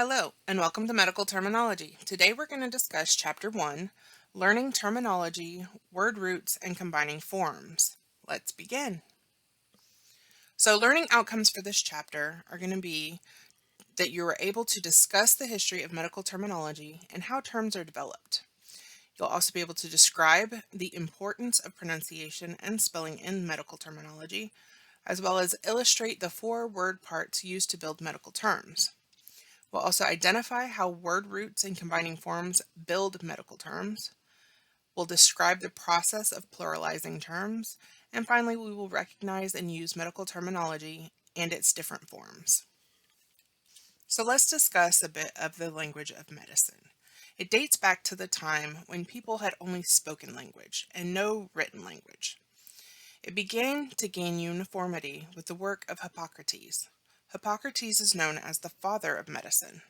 Hello, and welcome to Medical Terminology. Today we're going to discuss Chapter 1, Learning Terminology, Word Roots, and Combining Forms. Let's begin. So learning outcomes for this chapter are going to be that you are able to discuss the history of medical terminology and how terms are developed. You'll also be able to describe the importance of pronunciation and spelling in medical terminology, as well as illustrate the 4 word parts used to build medical terms. We'll also identify how word roots and combining forms build medical terms. We'll describe the process of pluralizing terms. And finally, we will recognize and use medical terminology and its different forms. So let's discuss a bit of the language of medicine. It dates back to the time when people had only spoken language and no written language. It began to gain uniformity with the work of Hippocrates. Hippocrates is known as the father of medicine.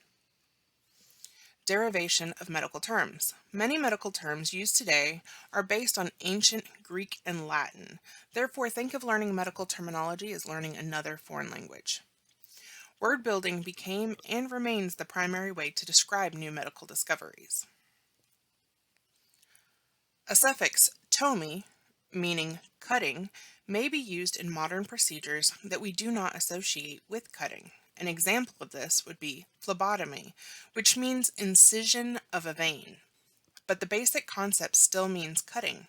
Derivation of medical terms. Many medical terms used today are based on ancient Greek and Latin. Therefore, think of learning medical terminology as learning another foreign language. Word building became and remains the primary way to describe new medical discoveries. A suffix tomi, meaning cutting, may be used in modern procedures that we do not associate with cutting. An example of this would be phlebotomy, which means incision of a vein, but the basic concept still means cutting.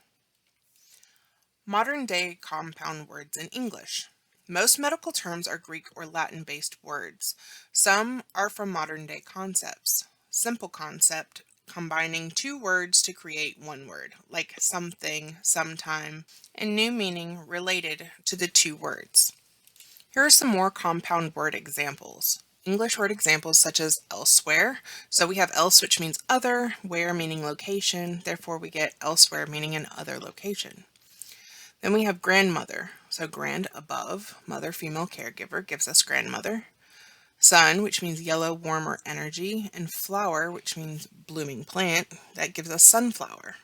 Modern-day compound words in English. Most medical terms are Greek or Latin-based words. Some are from modern-day concepts. Simple concept, combining 2 words to create 1 word, like something, sometime, and new meaning related to the 2 words. Here are some more compound word examples. English word examples such as elsewhere. So we have else, which means other, where meaning location, therefore we get elsewhere meaning an other location. Then we have grandmother. So grand, above, mother, female caregiver gives us grandmother. Sun, which means yellow, warm, or energy, and flower, which means blooming plant, that gives us sunflower.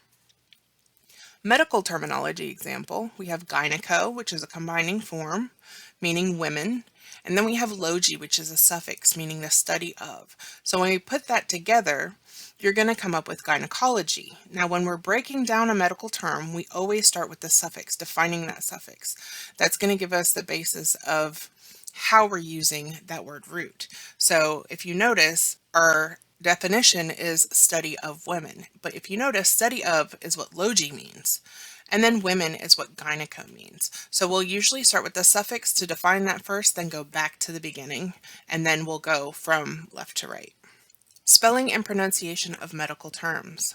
Medical terminology example, we have gyneco, which is a combining form, meaning women, and then we have logi, which is a suffix, meaning the study of. So when we put that together, you're going to come up with gynecology. Now, when we're breaking down a medical term, we always start with the suffix, defining that suffix. That's going to give us the basis of how we're using that word root. So if you notice, our definition is study of women. But if you notice, study of is what logi means. And then women is what gyneco means. So we'll usually start with the suffix to define that first, then go back to the beginning, and then we'll go from left to right. Spelling and pronunciation of medical terms.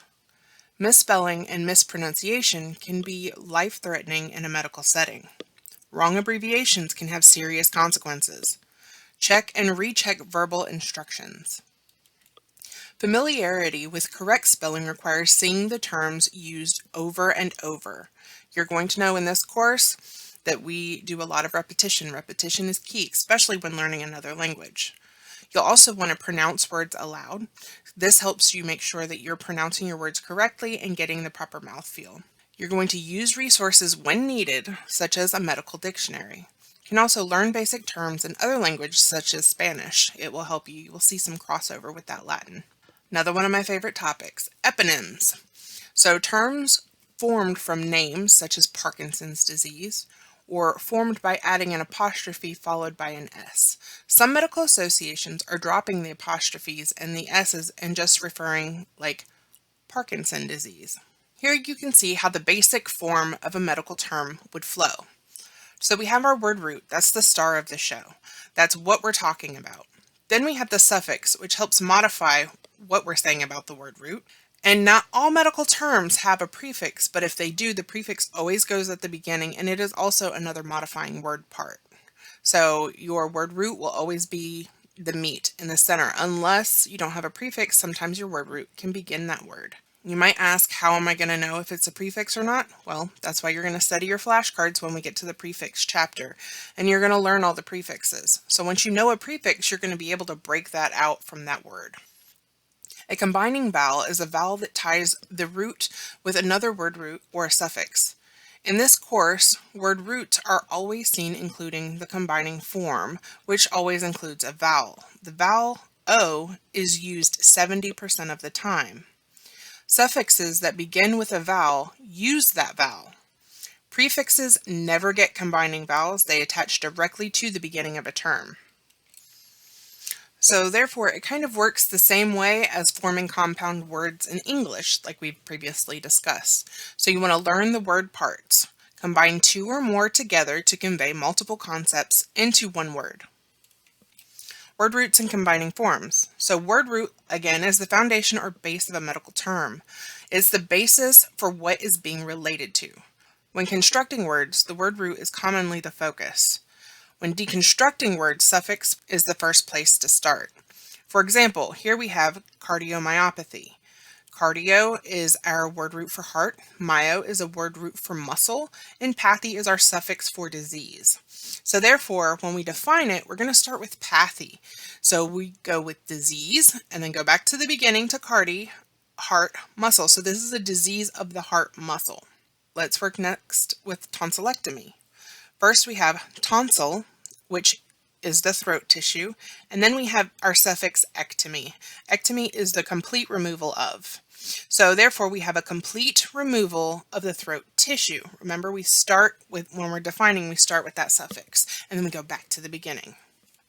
Misspelling and mispronunciation can be life-threatening in a medical setting. Wrong abbreviations can have serious consequences. Check and recheck verbal instructions. Familiarity with correct spelling requires seeing the terms used over and over. You're going to know in this course that we do a lot of repetition. Repetition is key, especially when learning another language. You'll also want to pronounce words aloud. This helps you make sure that you're pronouncing your words correctly and getting the proper mouthfeel. You're going to use resources when needed, such as a medical dictionary. You can also learn basic terms in other languages, such as Spanish. It will help you. You will see some crossover with that Latin. Another one of my favorite topics, eponyms. So terms formed from names, such as Parkinson's disease, or formed by adding an apostrophe followed by an S. Some medical associations are dropping the apostrophes and the S's and just referring like Parkinson disease. Here you can see how the basic form of a medical term would flow. So we have our word root, that's the star of the show. That's what we're talking about. Then we have the suffix, which helps modify what we're saying about the word root. And not all medical terms have a prefix, but if they do, the prefix always goes at the beginning, and it is also another modifying word part. So your word root will always be the meat in the center. Unless you don't have a prefix, sometimes your word root can begin that word. You might ask, how am I going to know if it's a prefix or not? Well, that's why you're going to study your flashcards when we get to the prefix chapter, and you're going to learn all the prefixes. So once you know a prefix, you're going to be able to break that out from that word. A combining vowel is a vowel that ties the root with another word root or a suffix. In this course, word roots are always seen including the combining form, which always includes a vowel. The vowel O is used 70% of the time. Suffixes that begin with a vowel use that vowel. Prefixes never get combining vowels. They attach directly to the beginning of a term. So therefore, it kind of works the same way as forming compound words in English, like we've previously discussed. So you want to learn the word parts. Combine two or more together to convey multiple concepts into one word. Word roots and combining forms. So word root, again, is the foundation or base of a medical term. It's the basis for what is being related to. When constructing words, the word root is commonly the focus. When deconstructing words, suffix is the first place to start. For example, here we have cardiomyopathy. Cardio is our word root for heart, myo is a word root for muscle, and pathy is our suffix for disease. So therefore, when we define it, we're going to start with pathy. So we go with disease and then go back to the beginning to cardi, heart, muscle. So this is a disease of the heart muscle. Let's work next with tonsillectomy. First we have tonsil, which is the throat tissue, and then we have our suffix ectomy. Ectomy is the complete removal of. So therefore we have a complete removal of the throat tissue. Remember, we start with, when we're defining, we start with that suffix, and then we go back to the beginning.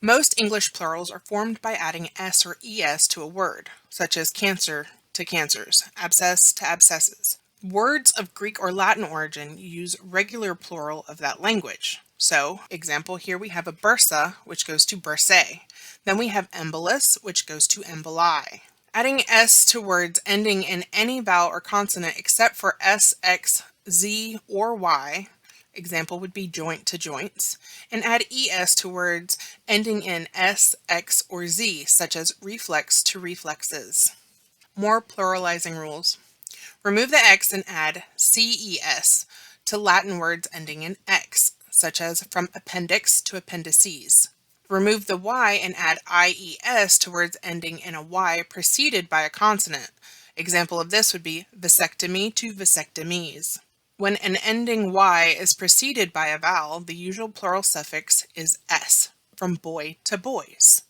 Most English plurals are formed by adding s or es to a word, such as cancer to cancers, abscess to abscesses. Words of Greek or Latin origin use regular plural of that language. So, example, here we have a bursa, which goes to bursae. Then we have embolus, which goes to emboli. Adding s to words ending in any vowel or consonant except for s, x, z, or y, example would be joint to joints, and add es to words ending in s, x, or z, such as reflex to reflexes. More pluralizing rules. Remove the x and add ces to Latin words ending in x, such as from appendix to appendices. Remove the y and add ies to words ending in a y preceded by a consonant. Example of this would be vasectomy to vasectomies. When an ending y is preceded by a vowel, the usual plural suffix is s, from boy to boys.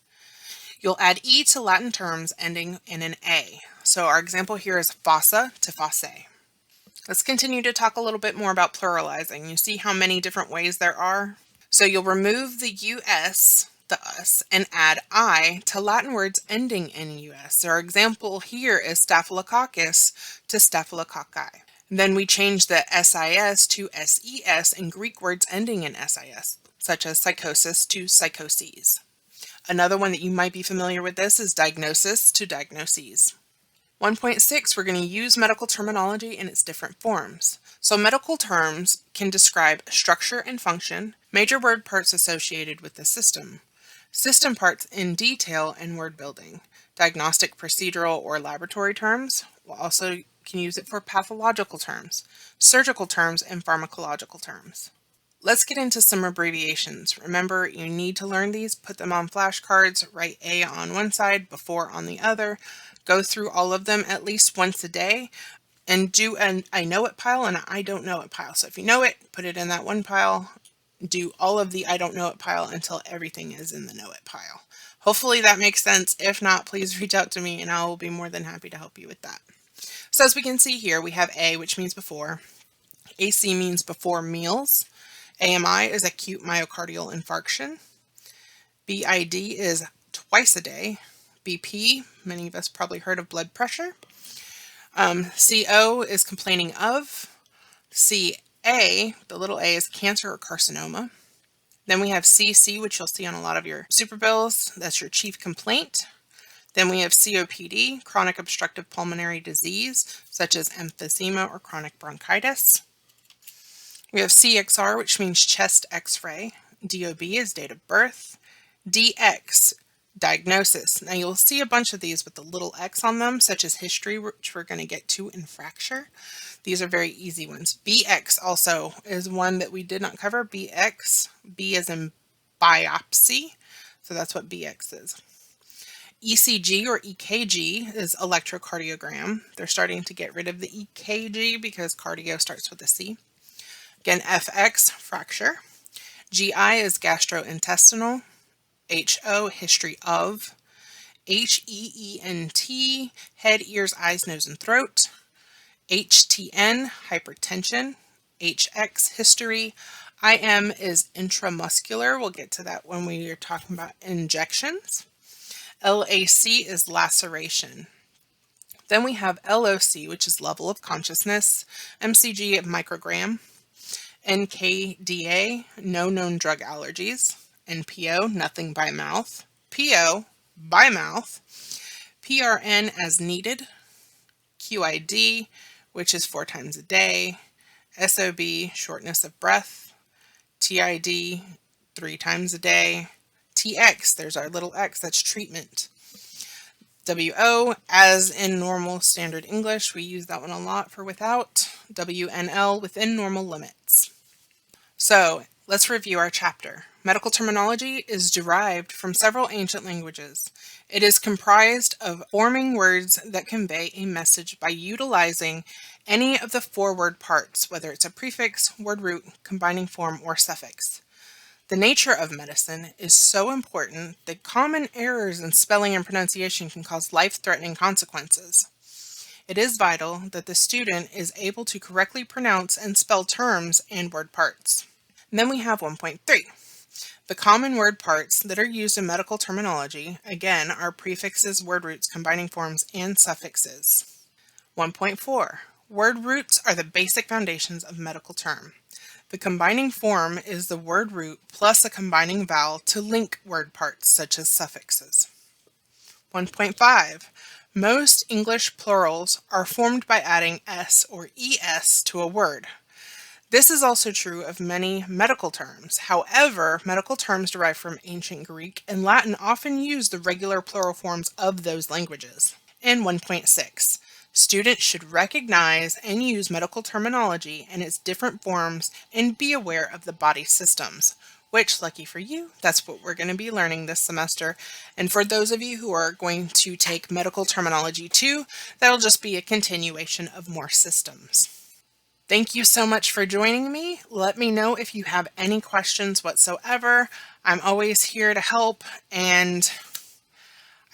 You'll add e to Latin terms ending in an a. So our example here is fossa to fossae. Let's continue to talk a little bit more about pluralizing. You see how many different ways there are? So you'll remove the us, the us, and add I to Latin words ending in us. So our example here is staphylococcus to staphylococci. Then we change the sis to ses in Greek words ending in sis, such as psychosis to psychoses. Another one that you might be familiar with this is diagnosis to diagnoses. 1.6, we're going to use medical terminology in its different forms. So medical terms can describe structure and function, major word parts associated with the system parts in detail and word building, diagnostic, procedural, or laboratory terms. We'll also can use it for pathological terms, surgical terms, and pharmacological terms. Let's get into some abbreviations. Remember, you need to learn these, put them on flashcards, write A on one side, before on the other. Go through all of them at least once a day and do an I know it pile and an I don't know it pile. So if you know it, put it in that one pile. Do all of the I don't know it pile until everything is in the know it pile. Hopefully that makes sense. If not, please reach out to me and I will be more than happy to help you with that. So as we can see here, we have A, which means before. AC means before meals. AMI is acute myocardial infarction. BID is twice a day. BP, many of us probably heard of blood pressure. CO is complaining of. CA, the little a, is cancer or carcinoma. Then we have CC, which you'll see on a lot of your super bills. That's your chief complaint. Then we have COPD, chronic obstructive pulmonary disease, such as emphysema or chronic bronchitis. We have CXR, which means chest x-ray. DOB is date of birth. DX, diagnosis. Now you'll see a bunch of these with the little x on them, such as history, which we're going to get to in fracture. These are very easy ones. BX also is one that we did not cover. BX, B as in biopsy. So that's what BX is. ECG or EKG is electrocardiogram. They're starting to get rid of the EKG because cardio starts with a C. Again, FX, fracture. GI is gastrointestinal. HO, history of. HEENT, head, ears, eyes, nose, and throat. HTN, hypertension. HX, history. IM is intramuscular. We'll get to that when we are talking about injections. LAC is laceration. Then we have LOC, which is level of consciousness. MCG, microgram. NKDA, no known drug allergies. NPO, nothing by mouth. PO, by mouth. PRN, as needed. QID, which is 4 times a day. SOB, shortness of breath. TID, 3 times a day. TX, there's our little X, that's treatment. WO, as in normal standard English, we use that one a lot for without. WNL, within normal limits. So let's review our chapter. Medical terminology is derived from several ancient languages. It is comprised of forming words that convey a message by utilizing any of the 4 word parts, whether it's a prefix, word root, combining form, or suffix. The nature of medicine is so important that common errors in spelling and pronunciation can cause life-threatening consequences. It is vital that the student is able to correctly pronounce and spell terms and word parts. And then we have 1.3. The common word parts that are used in medical terminology, again, are prefixes, word roots, combining forms, and suffixes. 1.4. Word roots are the basic foundations of medical term. The combining form is the word root plus a combining vowel to link word parts, such as suffixes. 1.5. Most English plurals are formed by adding s or es to a word. This is also true of many medical terms. However, medical terms derive from ancient Greek and Latin often use the regular plural forms of those languages. And 1.6. Students should recognize and use medical terminology and its different forms and be aware of the body systems, which, lucky for you, that's what we're going to be learning this semester. And for those of you who are going to take medical terminology too, that'll just be a continuation of more systems. Thank you so much for joining me. Let me know if you have any questions whatsoever. I'm always here to help, and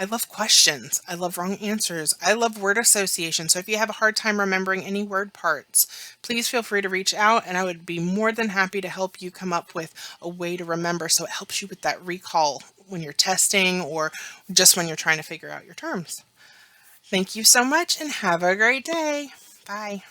I love questions. I love wrong answers. I love word association. So if you have a hard time remembering any word parts, please feel free to reach out, and I would be more than happy to help you come up with a way to remember so it helps you with that recall when you're testing or just when you're trying to figure out your terms. Thank you so much and have a great day. Bye.